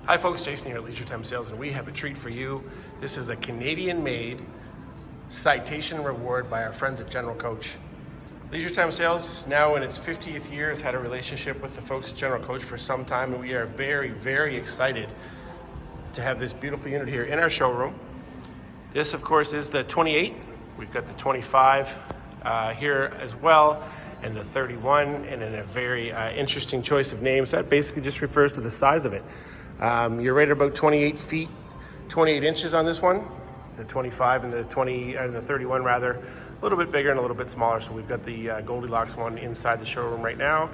Hi folks, Jason here at Leisure Time Sales, and we have a treat for you. This is a Canadian-made Citation reward by our friends at General Coach. Leisure Time Sales, now in its 50th year, has had a relationship with the folks at General Coach for some time, and we are very, very excited to have this beautiful unit here in our showroom. This, of course, is the 28. We've got the 25 here as well, and the 31, and in a very interesting choice of names. That basically just refers to the size of it. You're right at about 28 feet, 28 inches on this one. The 25 and the 31 rather, a little bit bigger and a little bit smaller. So we've got the Goldilocks one inside the showroom right now.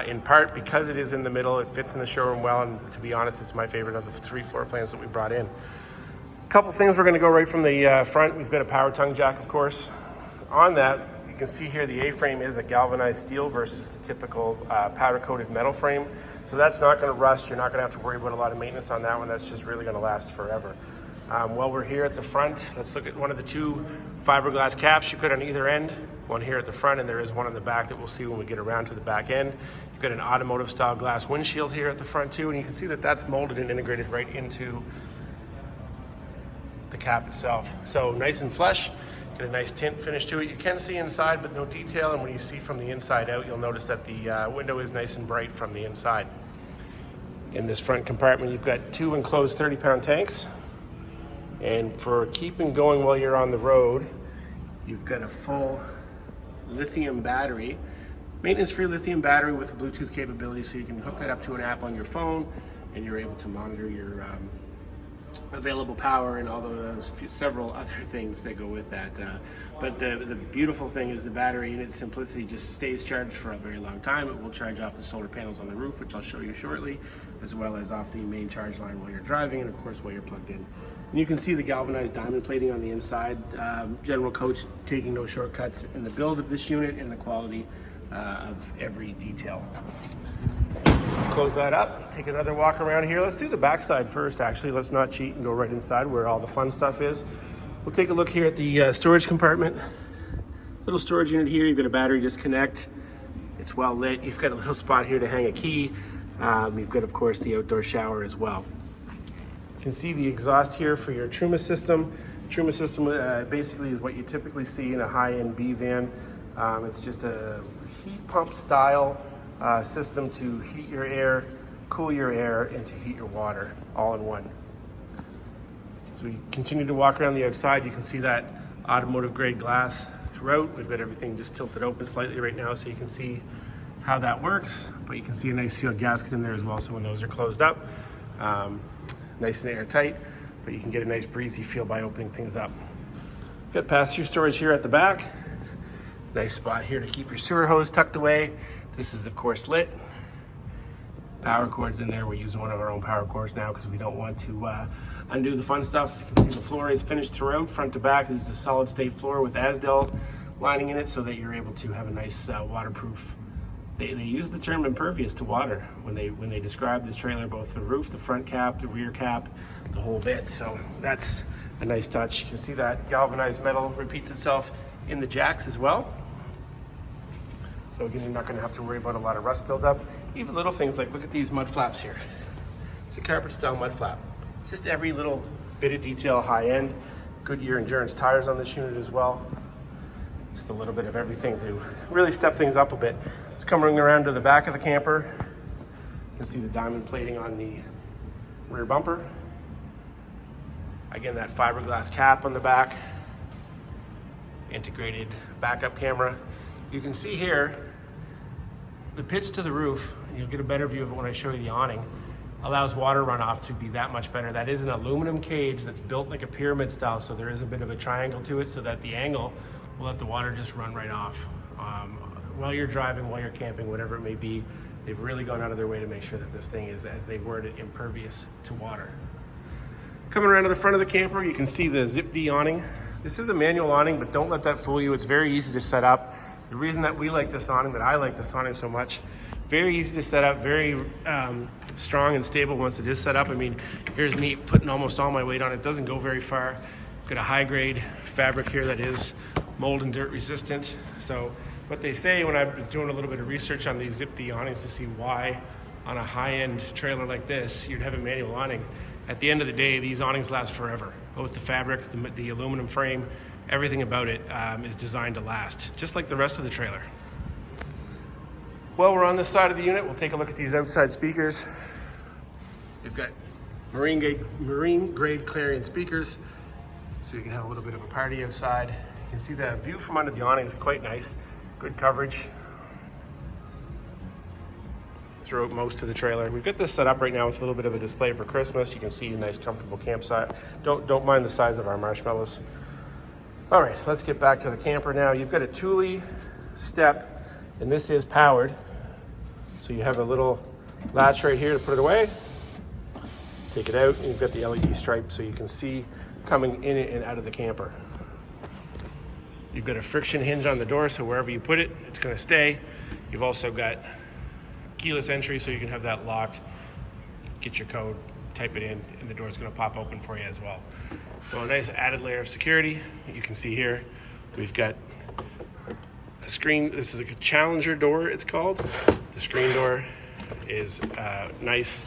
In part because it is in the middle, it fits in the showroom well, and to be honest, it's my favorite of the 3 floor plans that we brought in. A couple things, we're gonna go right from the front. We've got a power tongue jack, of course. On that, you can see here the A-frame is a galvanized steel versus the typical powder-coated metal frame. So that's not gonna rust. You're not gonna have to worry about a lot of maintenance on that one. That's just really gonna last forever. While we're here at the front, let's look at one of the 2 fiberglass caps you put on either end. One here at the front, and there is one on the back that we'll see when we get around to the back end. You've got an automotive style glass windshield here at the front too, and you can see that that's molded and integrated right into the cap itself. So nice and flush. Get a nice tint finish to it. You can see inside, but no detail. And when you see from the inside out, you'll notice that the window is nice and bright from the inside. In this front compartment, you've got 2 enclosed 30-pound tanks. And for keeping going while you're on the road, you've got a full lithium battery, maintenance-free lithium battery with a Bluetooth capability, so you can hook that up to an app on your phone, and you're able to monitor your available power and all those several other things that go with that. But the beautiful thing is the battery in its simplicity just stays charged for a very long time. It will charge off the solar panels on the roof, which I'll show you shortly, as well as off the main charge line while you're driving, and of course while you're plugged in. And you can see the galvanized diamond plating on the inside. General Coach taking no shortcuts in the build of this unit and the quality of every detail. Close that up, take another walk around here. Let's do the back side first, actually. Let's not cheat and go right inside where all the fun stuff is. We'll take a look here at the storage compartment. Little storage unit here. You've got a battery disconnect. It's well lit. You've got a little spot here to hang a key. You've got, of course, the outdoor shower as well. You can see the exhaust here for your Truma system. Truma system basically is what you typically see in a high-end B van. It's just a heat pump style system to heat your air, cool your air, and to heat your water all in one. As we continue to walk around the outside, you can see that automotive grade glass throughout. We've got everything just tilted open slightly right now so you can see how that works, but you can see a nice sealed gasket in there as well, so when those are closed up, nice and airtight, but you can get a nice breezy feel by opening things up. Got pass-through storage here at the back. Nice spot here to keep your sewer hose tucked away. This is, of course, lit. Power cords in there. We're using one of our own power cords now because we don't want to undo the fun stuff. You can see the floor is finished throughout, front to back. This is a solid state floor with Asdel lining in it so that you're able to have a nice waterproof. They use the term impervious to water when they describe this trailer, both the roof, the front cap, the rear cap, the whole bit. So that's a nice touch. You can see that galvanized metal repeats itself in the jacks as well. So again, you're not gonna have to worry about a lot of rust buildup. Even little things like, look at these mud flaps here. It's a carpet style mud flap. Just every little bit of detail, high end. Goodyear Endurance tires on this unit as well. Just a little bit of everything to really step things up a bit. Just coming around to the back of the camper. You can see the diamond plating on the rear bumper. Again, that fiberglass cap on the back. Integrated backup camera. You can see here, the pitch to the roof, and you'll get a better view of it when I show you the awning, allows water runoff to be that much better. That is an aluminum cage that's built like a pyramid style, so there is a bit of a triangle to it so that the angle will let the water just run right off. While you're driving, while you're camping, whatever it may be, they've really gone out of their way to make sure that this thing is, as they word it, impervious to water. Coming around to the front of the camper, you can see the Zip-D awning. This is a manual awning, but don't let that fool you. It's very easy to set up. The reason that we like this awning, that I like this awning so much, very easy to set up, very strong and stable once it is set up. I mean, here's me putting almost all my weight on it. Doesn't go very far. Got a high grade fabric here that is mold and dirt resistant. So what they say when I've been doing a little bit of research on these Zip-D awnings to see why on a high-end trailer like this, you'd have a manual awning. At the end of the day, these awnings last forever. Both the fabric, the aluminum frame, everything about it is designed to last, just like the rest of the trailer. Well, we're on this side of the unit. We'll take a look at these outside speakers. You've got marine grade Clarion speakers, so you can have a little bit of a party outside. You can see the view from under the awning is quite nice. Good coverage throughout most of the trailer. We've got this set up right now with a little bit of a display for Christmas. You can see a nice comfortable campsite. Don't mind the size of our marshmallows. All right, let's get back to the camper now. You've got a Thule step, and this is powered. So you have a little latch right here to put it away. Take it out, and you've got the LED stripe so you can see coming in and out of the camper. You've got a friction hinge on the door, so wherever you put it, it's gonna stay. You've also got keyless entry, so you can have that locked, get your code, type it in, and the door's gonna pop open for you as well. So a nice added layer of security. You can see here, we've got a screen. This is a Challenger door, it's called. The screen door is nice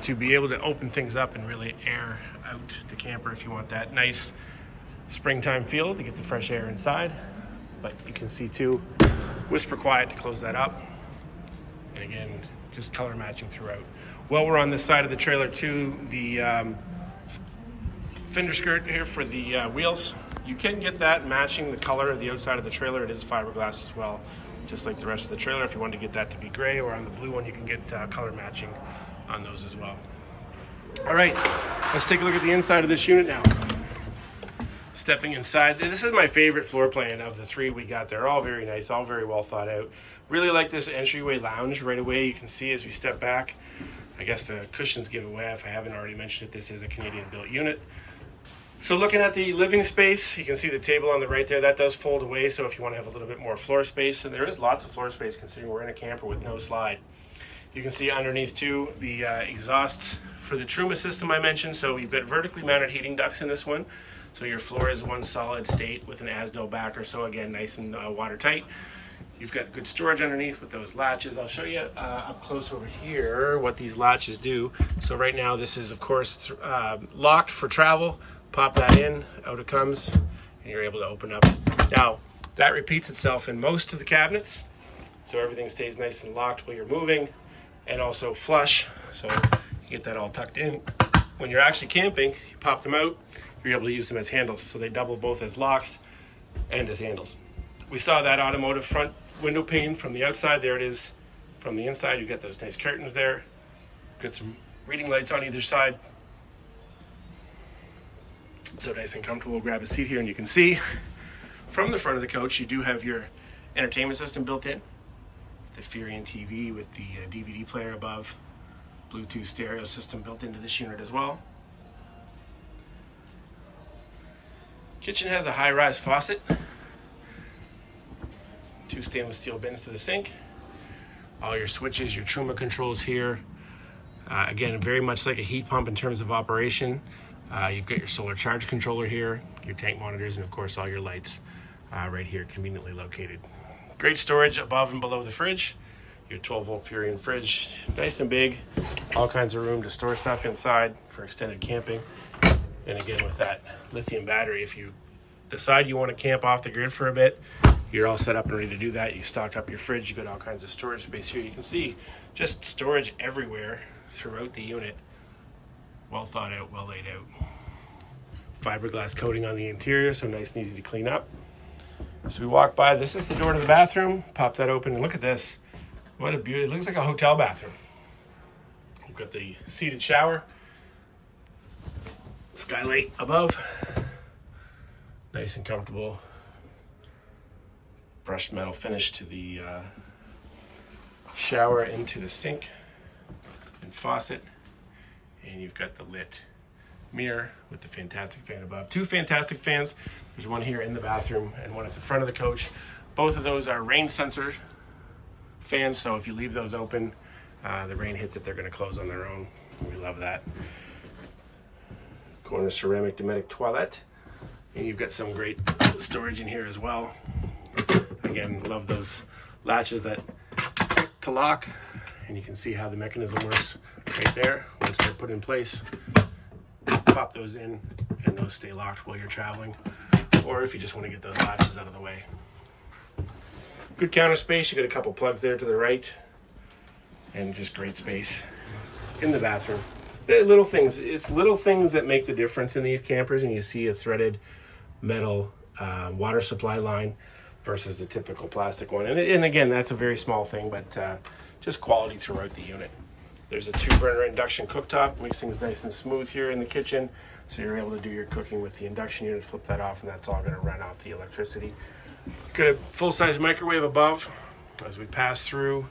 to be able to open things up and really air out the camper if you want that nice springtime feel to get the fresh air inside. But you can see too, whisper quiet to close that up. And again, just color matching throughout. Well, we're on this side of the trailer too. The fender skirt here for the wheels. You can get that matching the color of the outside of the trailer. It is fiberglass as well, just like the rest of the trailer. If you want to get that to be gray, or on the blue one, you can get color matching on those as well. All right, let's take a look at the inside of this unit now. Stepping inside, this is my favorite floor plan of the three we got. They're all very nice, all very well thought out. Really like this entryway lounge right away. You can see as we step back, I guess the cushions give away if I haven't already mentioned it. This is a Canadian built unit. So looking at the living space, you can see the table on the right there. That does fold away, so if you want to have a little bit more floor space, and there is lots of floor space considering we're in a camper with no slide. You can see underneath too the exhausts for the Truma system I mentioned. So you've got vertically mounted heating ducts in this one. So your floor is one solid state with an ASDO backer. So again, nice and watertight. You've got good storage underneath with those latches. I'll show you up close over here what these latches do. So right now this is of course locked for travel. Pop that in, out it comes, and you're able to open up. Now that repeats itself in most of the cabinets. So everything stays nice and locked while you're moving, and also flush. So you get that all tucked in. When you're actually camping, you pop them out, you're able to use them as handles. So they double both as locks and as handles. We saw that automotive front window pane from the outside. There it is from the inside. You get those nice curtains there. Got some reading lights on either side. So nice and comfortable. Grab a seat here and you can see from the front of the coach, you do have your entertainment system built in. The Furion TV with the DVD player above. Bluetooth stereo system built into this unit as well. Kitchen has a high-rise faucet. 2 stainless steel bins to the sink. All your switches, your Truma controls here. Again, very much like a heat pump in terms of operation. You've got your solar charge controller here, your tank monitors, and of course all your lights right here conveniently located. Great storage above and below the fridge. Your 12-volt Furion fridge, nice and big. All kinds of room to store stuff inside for extended camping. And again, with that lithium battery, if you decide you want to camp off the grid for a bit, you're all set up and ready to do that. You stock up your fridge, you got all kinds of storage space here. You can see just storage everywhere throughout the unit. Well thought out, well laid out. Fiberglass coating on the interior, so nice and easy to clean up. As we walk by, this is the door to the bathroom. Pop that open and look at this. What a beauty. It looks like a hotel bathroom. You've got the seated shower. Skylight above. Nice and comfortable. Brushed metal finish to the shower, into the sink and faucet. And you've got the lit mirror with the fantastic fan above. 2 fantastic fans. There's one here in the bathroom and one at the front of the coach. Both of those are rain sensor fans, so if you leave those open, the rain hits it, they're going to close on their own. We love that. Corner ceramic Dometic toilet. And you've got some great storage in here as well. Again, love those latches that to lock and you can see how the mechanism works right there. Once they're put in place, pop those in, and those stay locked while you're traveling, or if you just want to get those latches out of the way. Good counter space. You got a couple plugs there to the right, and just great space in the bathroom. Little things. It's little things that make the difference in these campers, and you see a threaded metal water supply line versus the typical plastic one. And again, that's a very small thing, but just quality throughout the unit. There's a 2-burner induction cooktop, makes things nice and smooth here in the kitchen, so you're able to do your cooking with the induction unit, flip that off, and that's all going to run off the electricity. Got a full-size microwave above. As we pass through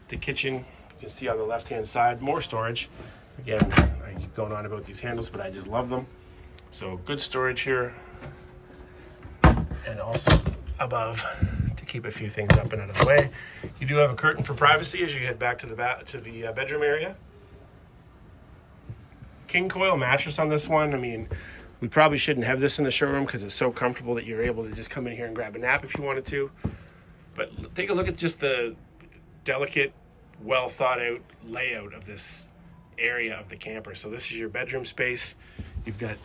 the kitchen, you can see on the left-hand side, more storage. Again, I keep going on about these handles, but I just love them. So good storage here, and also above to keep a few things up and out of the way. You do have a curtain for privacy as you head back to the bedroom area. King coil mattress on this one. I mean, we probably shouldn't have this in the showroom because it's so comfortable that you're able to just come in here and grab a nap if you wanted to. But take a look at just the delicate, well thought out layout of this area of the camper. So this is your bedroom space. You've got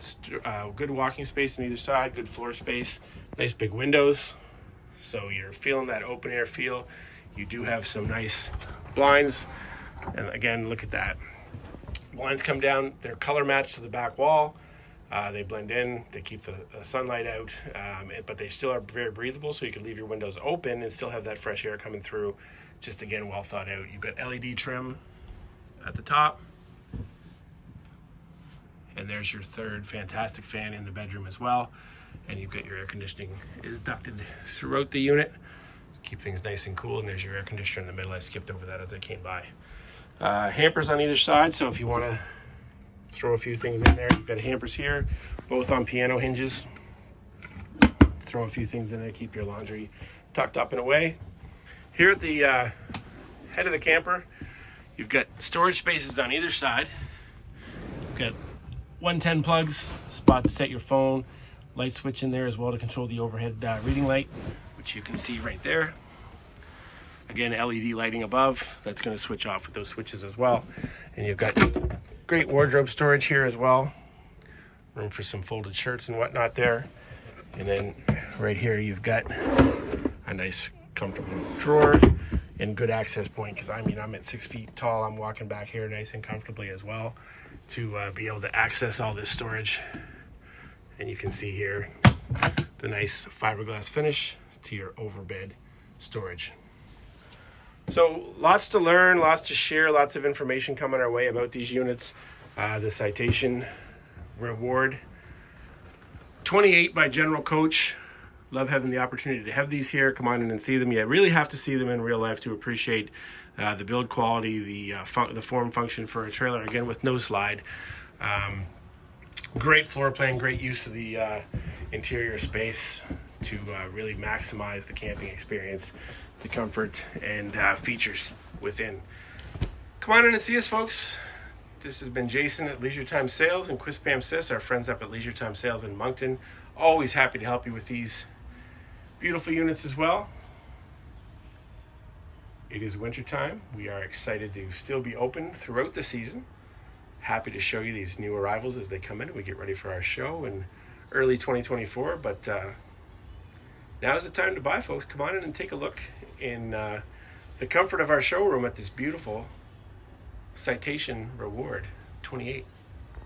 good walking space on either side, good floor space, nice big windows. So you're feeling that open air feel. You do have some nice blinds. And again, look at that. Blinds come down, they're color matched to the back wall. They blend in, they keep the sunlight out, but they still are very breathable, so you can leave your windows open and still have that fresh air coming through. Just again, well thought out. You've got LED trim at the top. And there's your third fantastic fan in the bedroom as well. And you've got your air conditioning is ducted throughout the unit. Keep things nice and cool. And there's your air conditioner in the middle. I skipped over that as I came by. Hampers on either side. So if you want to throw a few things in there, you've got hampers here, both on piano hinges. Throw a few things in there, keep your laundry tucked up and away. Here at the head of the camper, you've got storage spaces on either side. You've got 110 plugs, spot to set your phone, light switch in there as well to control the overhead reading light, which you can see right there. Again, LED lighting above, that's going to switch off with those switches as well. And you've got great wardrobe storage here as well. Room for some folded shirts and whatnot there. And then right here you've got a nice comfortable drawer and good access point, because I mean, I'm at 6 feet tall. I'm walking back here nice and comfortably as well to be able to access all this storage. And you can see here the nice fiberglass finish to your overbed storage. So lots to learn, lots to share, lots of information coming our way about these units. The Citation Reward 28 by General Coach. Love having the opportunity to have these here. Come on in and see them. You really have to see them in real life to appreciate the build quality, the form function for a trailer, again with no slide. Great floor plan, great use of the interior space to really maximize the camping experience, the comfort and features within. Come on in and see us, folks. This has been Jason at Leisure Time Sales and Quispam Sis, our friends up at Leisure Time Sales in Moncton. Always happy to help you with these beautiful units as well. It is winter time. We are excited to still be open throughout the season. Happy to show you these new arrivals as they come in. We get ready for our show in early 2024, but now is the time to buy, folks. Come on in and take a look in the comfort of our showroom at this beautiful Citation Reward 28.